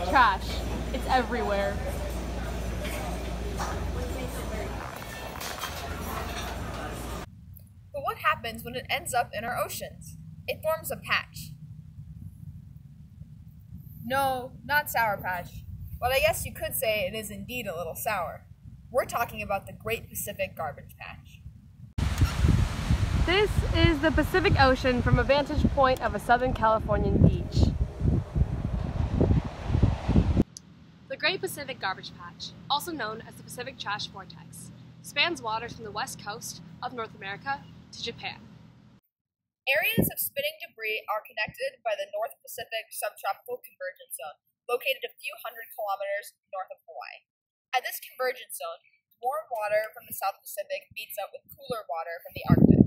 Trash. It's everywhere. But what happens when it ends up in our oceans? It forms a patch. No, not Sour Patch. But I guess you could say it is indeed a little sour. We're talking about the Great Pacific Garbage Patch. This is the Pacific Ocean from a vantage point of a Southern Californian beach. The Great Pacific Garbage Patch, also known as the Pacific Trash Vortex, spans waters from the west coast of North America to Japan. Areas of spitting debris are connected by the North Pacific Subtropical Convergence Zone, located a few hundred kilometers north of Hawaii. At this convergence zone, warm water from the South Pacific meets up with cooler water from the Arctic.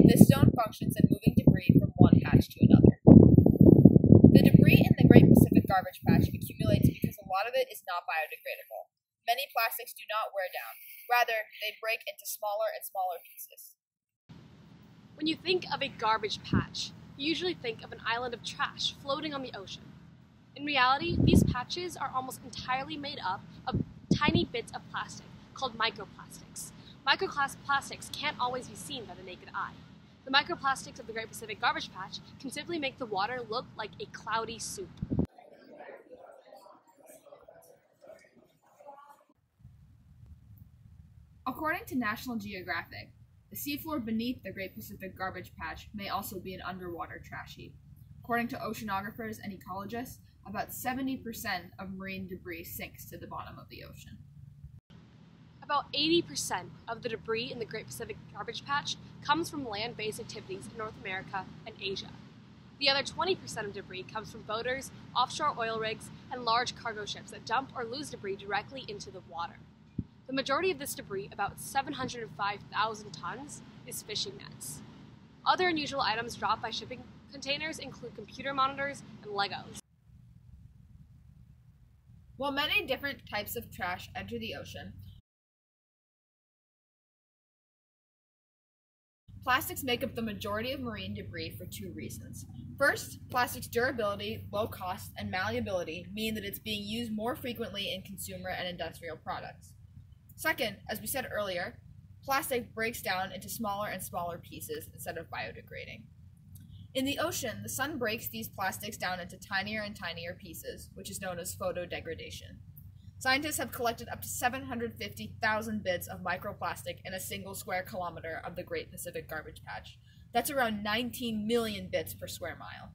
This zone functions in moving debris from one patch to another. The debris in the Great Pacific Garbage Patch accumulates because a lot of it is not biodegradable. Many plastics do not wear down. Rather, they break into smaller and smaller pieces. When you think of a garbage patch, you usually think of an island of trash floating on the ocean. In reality, these patches are almost entirely made up of tiny bits of plastic called microplastics. Microplastics can't always be seen by the naked eye. The microplastics of the Great Pacific Garbage Patch can simply make the water look like a cloudy soup. According to National Geographic, the seafloor beneath the Great Pacific Garbage Patch may also be an underwater trash heap. According to oceanographers and ecologists, about 70% of marine debris sinks to the bottom of the ocean. About 80% of the debris in the Great Pacific Garbage Patch comes from land-based activities in North America and Asia. The other 20% of debris comes from boaters, offshore oil rigs, and large cargo ships that dump or lose debris directly into the water. The majority of this debris, about 705,000 tons, is fishing nets. Other unusual items dropped by shipping containers include computer monitors and Legos. While many different types of trash enter the ocean, plastics make up the majority of marine debris for two reasons. First, plastic's durability, low cost, and malleability mean that it's being used more frequently in consumer and industrial products. Second, as we said earlier, plastic breaks down into smaller and smaller pieces instead of biodegrading. In the ocean, the sun breaks these plastics down into tinier and tinier pieces, which is known as photodegradation. Scientists have collected up to 750,000 bits of microplastic in a single square kilometer of the Great Pacific Garbage Patch. That's around 19 million bits per square mile.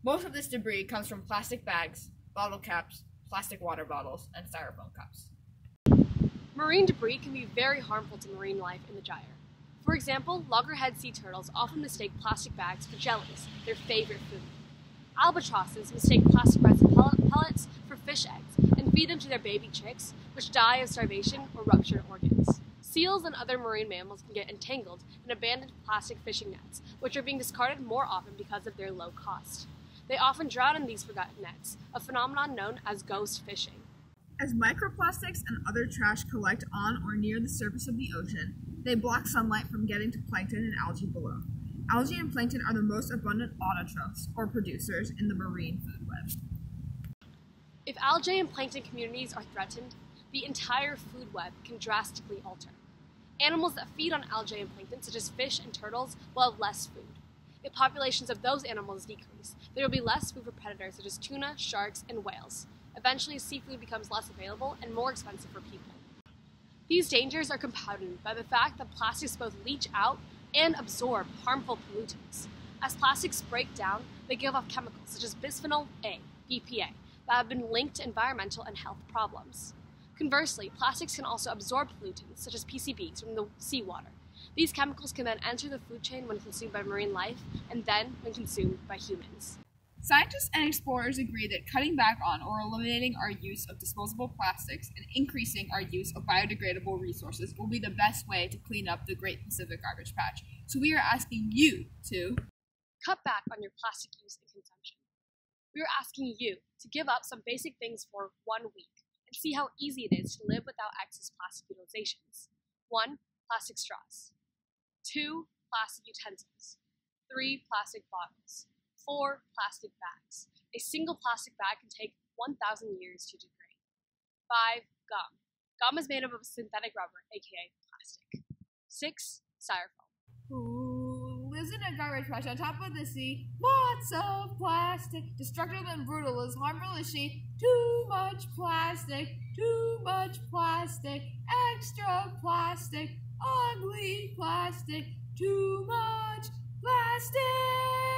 Most of this debris comes from plastic bags, bottle caps, plastic water bottles, and styrofoam cups. Marine debris can be very harmful to marine life in the gyre. For example, loggerhead sea turtles often mistake plastic bags for jellies, their favorite food. Albatrosses mistake plastic resin pellets for fish eggs and feed them to their baby chicks, which die of starvation or ruptured organs. Seals and other marine mammals can get entangled in abandoned plastic fishing nets, which are being discarded more often because of their low cost. They often drown in these forgotten nets, a phenomenon known as ghost fishing. As microplastics and other trash collect on or near the surface of the ocean, they block sunlight from getting to plankton and algae below. Algae and plankton are the most abundant autotrophs, or producers, in the marine food web. If algae and plankton communities are threatened, the entire food web can drastically alter. Animals that feed on algae and plankton, such as fish and turtles, will have less food. If populations of those animals decrease, there will be less food for predators such as tuna, sharks, and whales. Eventually, seafood becomes less available and more expensive for people. These dangers are compounded by the fact that plastics both leach out and absorb harmful pollutants. As plastics break down, they give off chemicals such as bisphenol A, BPA, that have been linked to environmental and health problems. Conversely, plastics can also absorb pollutants such as PCBs from the seawater. These chemicals can then enter the food chain when consumed by marine life, and then when consumed by humans. Scientists and explorers agree that cutting back on or eliminating our use of disposable plastics and increasing our use of biodegradable resources will be the best way to clean up the Great Pacific Garbage Patch. So we are asking you to cut back on your plastic use and consumption. We are asking you to give up some basic things for 1 week and see how easy it is to live without excess plastic utilizations. 1. Plastic straws. 2. Plastic utensils. 3. Plastic bottles. 4. Plastic bags. A single plastic bag can take 1,000 years to degrade. 5. Gum. Gum is made up of synthetic rubber, aka plastic. 6. Styrofoam. Who lives in a garbage patch on top of the sea? Lots of plastic, destructive and brutal, as harmful as she. Too much plastic, extra plastic, ugly plastic, too much plastic.